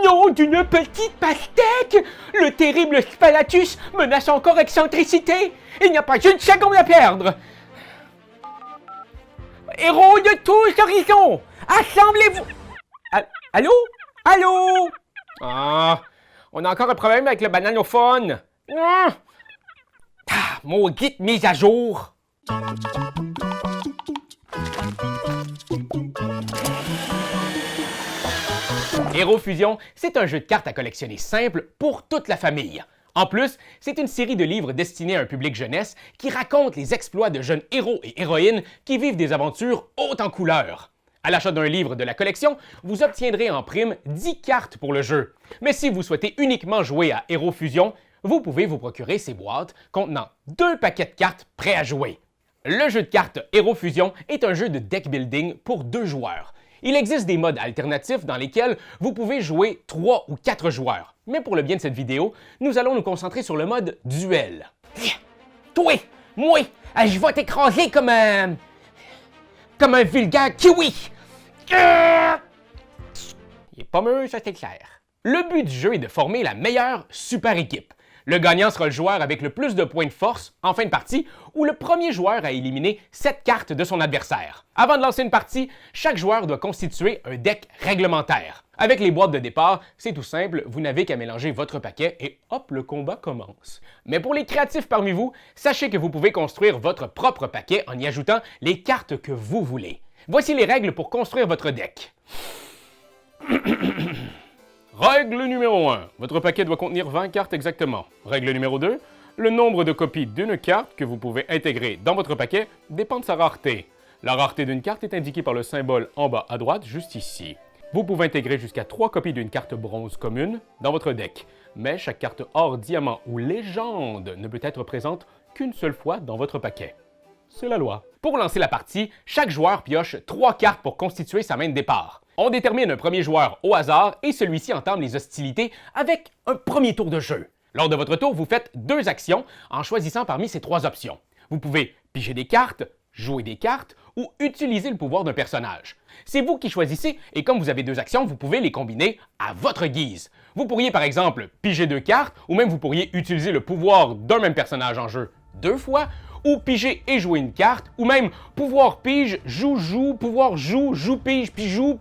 Nom d'une petite pastèque! Le terrible Spalatus menace encore excentricité! Il n'y a pas une seconde à perdre! Héros de tous horizons! Assemblez-vous! Allô? Allô? Ah, on a encore un problème avec le bananophone! Maudite mise à jour! Héros Fusion, c'est un jeu de cartes à collectionner simple pour toute la famille. En plus, c'est une série de livres destinés à un public jeunesse qui raconte les exploits de jeunes héros et héroïnes qui vivent des aventures hautes en couleurs. À l'achat d'un livre de la collection, vous obtiendrez en prime 10 cartes pour le jeu. Mais si vous souhaitez uniquement jouer à Héros Fusion, vous pouvez vous procurer ces boîtes contenant 2 paquets de cartes prêts à jouer. Le jeu de cartes Héros Fusion est un jeu de deck building pour 2 joueurs. Il existe des modes alternatifs dans lesquels vous pouvez jouer 3 ou 4 joueurs. Mais pour le bien de cette vidéo, nous allons nous concentrer sur le mode duel. Toi, moi, je vais t'écraser comme un vulgaire kiwi. Il est pas mieux, ça c'est clair. Le but du jeu est de former la meilleure super équipe. Le gagnant sera le joueur avec le plus de points de force en fin de partie ou le premier joueur à éliminer 7 cartes de son adversaire. Avant de lancer une partie, chaque joueur doit constituer un deck réglementaire. Avec les boîtes de départ, c'est tout simple, vous n'avez qu'à mélanger votre paquet et hop, le combat commence. Mais pour les créatifs parmi vous, sachez que vous pouvez construire votre propre paquet en y ajoutant les cartes que vous voulez. Voici les règles pour construire votre deck. Règle numéro 1. Votre paquet doit contenir 20 cartes exactement. Règle numéro 2. Le nombre de copies d'une carte que vous pouvez intégrer dans votre paquet dépend de sa rareté. La rareté d'une carte est indiquée par le symbole en bas à droite, juste ici. Vous pouvez intégrer jusqu'à 3 copies d'une carte bronze commune dans votre deck, mais chaque carte or, diamant ou légende ne peut être présente qu'une seule fois dans votre paquet. C'est la loi. Pour lancer la partie, chaque joueur pioche 3 cartes pour constituer sa main de départ. On détermine un premier joueur au hasard et celui-ci entame les hostilités avec un premier tour de jeu. Lors de votre tour, vous faites 2 actions en choisissant parmi ces 3 options. Vous pouvez piger des cartes, jouer des cartes ou utiliser le pouvoir d'un personnage. C'est vous qui choisissez et comme vous avez 2 actions, vous pouvez les combiner à votre guise. Vous pourriez par exemple piger 2 cartes ou même vous pourriez utiliser le pouvoir d'un même personnage en jeu 2 fois ou piger et jouer une carte, ou même pouvoir pige, joue, pouvoir joue, pige, joue.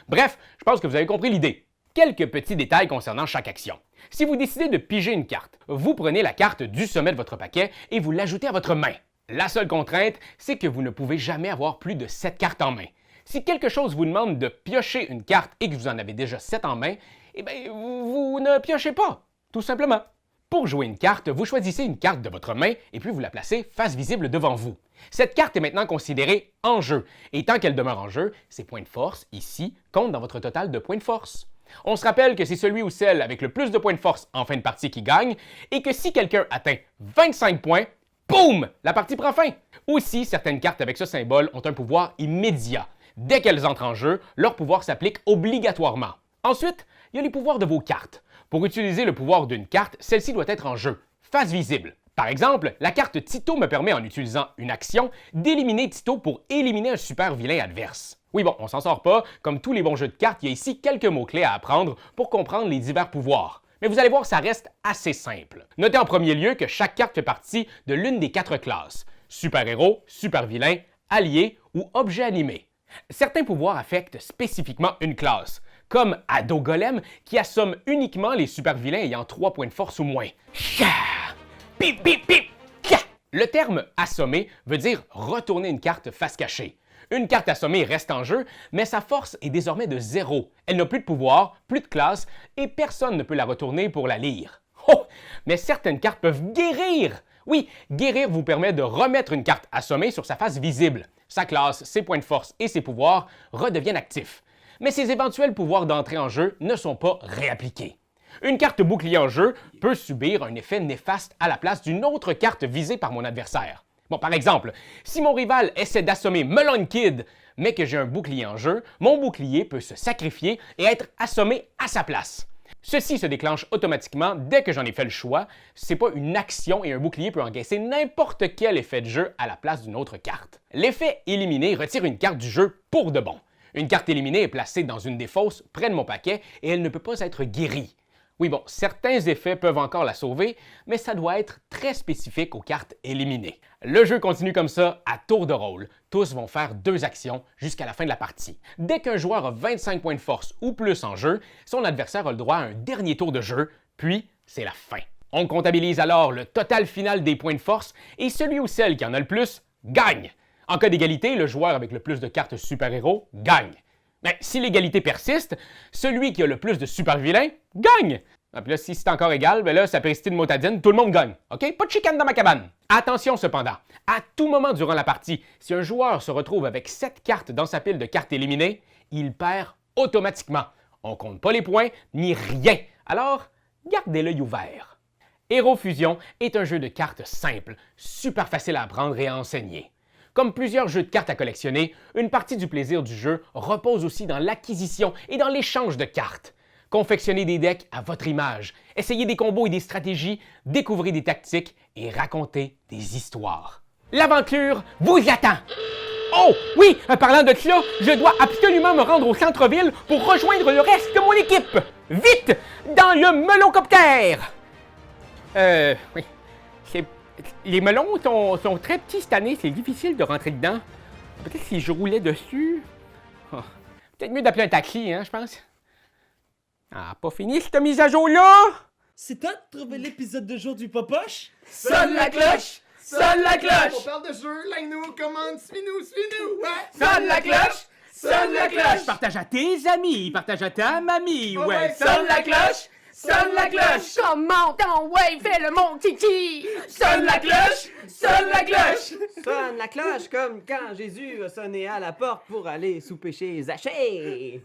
Bref, je pense que vous avez compris l'idée. Quelques petits détails concernant chaque action. Si vous décidez de piger une carte, vous prenez la carte du sommet de votre paquet et vous l'ajoutez à votre main. La seule contrainte, c'est que vous ne pouvez jamais avoir plus de 7 cartes en main. Si quelque chose vous demande de piocher une carte et que vous en avez déjà 7 en main, eh bien, vous ne piochez pas, tout simplement. Pour jouer une carte, vous choisissez une carte de votre main et puis vous la placez face visible devant vous. Cette carte est maintenant considérée en jeu et tant qu'elle demeure en jeu, ses points de force, ici, comptent dans votre total de points de force. On se rappelle que c'est celui ou celle avec le plus de points de force en fin de partie qui gagne et que si quelqu'un atteint 25 points, boum, la partie prend fin. Aussi, certaines cartes avec ce symbole ont un pouvoir immédiat. Dès qu'elles entrent en jeu, leur pouvoir s'applique obligatoirement. Ensuite, il y a les pouvoirs de vos cartes. Pour utiliser le pouvoir d'une carte, celle-ci doit être en jeu, face visible. Par exemple, la carte Tito me permet en utilisant une action d'éliminer Tito pour éliminer un super vilain adverse. Oui bon, on s'en sort pas, comme tous les bons jeux de cartes, il y a ici quelques mots-clés à apprendre pour comprendre les divers pouvoirs. Mais vous allez voir, ça reste assez simple. Notez en premier lieu que chaque carte fait partie de l'une des 4 classes, super-héros, super-vilain, allié ou objet animé. Certains pouvoirs affectent spécifiquement une classe, comme Ado Golem qui assomme uniquement les super-vilains ayant 3 points de force ou moins. Pip, pip, pip. Le terme « assommer » veut dire retourner une carte face cachée. Une carte assommée reste en jeu, mais sa force est désormais de 0. Elle n'a plus de pouvoir, plus de classe, et personne ne peut la retourner pour la lire. Oh! Mais certaines cartes peuvent guérir! Oui, guérir vous permet de remettre une carte assommée sur sa face visible. Sa classe, ses points de force et ses pouvoirs redeviennent actifs. Mais ses éventuels pouvoirs d'entrée en jeu ne sont pas réappliqués. Une carte bouclier en jeu peut subir un effet néfaste à la place d'une autre carte visée par mon adversaire. Bon, par exemple, si mon rival essaie d'assommer Melon Kid, mais que j'ai un bouclier en jeu, mon bouclier peut se sacrifier et être assommé à sa place. Ceci se déclenche automatiquement dès que j'en ai fait le choix. C'est pas une action et un bouclier peut encaisser n'importe quel effet de jeu à la place d'une autre carte. L'effet éliminé retire une carte du jeu pour de bon. Une carte éliminée est placée dans une des fosses près de mon paquet et elle ne peut pas être guérie. Oui, bon, certains effets peuvent encore la sauver, mais ça doit être très spécifique aux cartes éliminées. Le jeu continue comme ça à tour de rôle. Tous vont faire 2 actions jusqu'à la fin de la partie. Dès qu'un joueur a 25 points de force ou plus en jeu, son adversaire a le droit à un dernier tour de jeu, puis c'est la fin. On comptabilise alors le total final des points de force et celui ou celle qui en a le plus gagne. En cas d'égalité, le joueur avec le plus de cartes super-héros gagne. Mais si l'égalité persiste, celui qui a le plus de super-vilains gagne. Ah, puis là, si c'est encore égal, ben là, ça peut une motadine, tout le monde gagne. OK? Pas de chicane dans ma cabane. Attention cependant, à tout moment durant la partie, si un joueur se retrouve avec 7 cartes dans sa pile de cartes éliminées, il perd automatiquement. On compte pas les points, ni rien. Alors, gardez l'œil ouvert. Hero Fusion est un jeu de cartes simple, super facile à apprendre et à enseigner. Comme plusieurs jeux de cartes à collectionner, une partie du plaisir du jeu repose aussi dans l'acquisition et dans l'échange de cartes. Confectionnez des decks à votre image, essayez des combos et des stratégies, découvrez des tactiques et racontez des histoires. L'aventure vous attend! Oh, oui, parlant de cela, je dois absolument me rendre au centre-ville pour rejoindre le reste de mon équipe! Vite! Dans le melocoptère! Oui. Les melons sont très petits cette année, c'est difficile de rentrer dedans. Peut-être si je roulais dessus. Oh. Peut-être mieux d'appeler un taxi, hein, je pense. Ah, pas fini cette mise à jour-là! C'est toi de trouver l'épisode de jour du Popoche? Sonne la cloche! Sonne la cloche! On parle de jeu, like-nous, commande, suis-nous, suis-nous! Ouais! Sonne la cloche! Sonne la cloche! Partage à tes amis, partage à ta mamie, Oh ouais! ouais, Sonne la cloche! Sonne la cloche! Comment ton ouais, fais le mon titi! Sonne la cloche! Sonne la cloche! Sonne la cloche comme quand Jésus a sonné à la porte pour aller souper chez Zachée.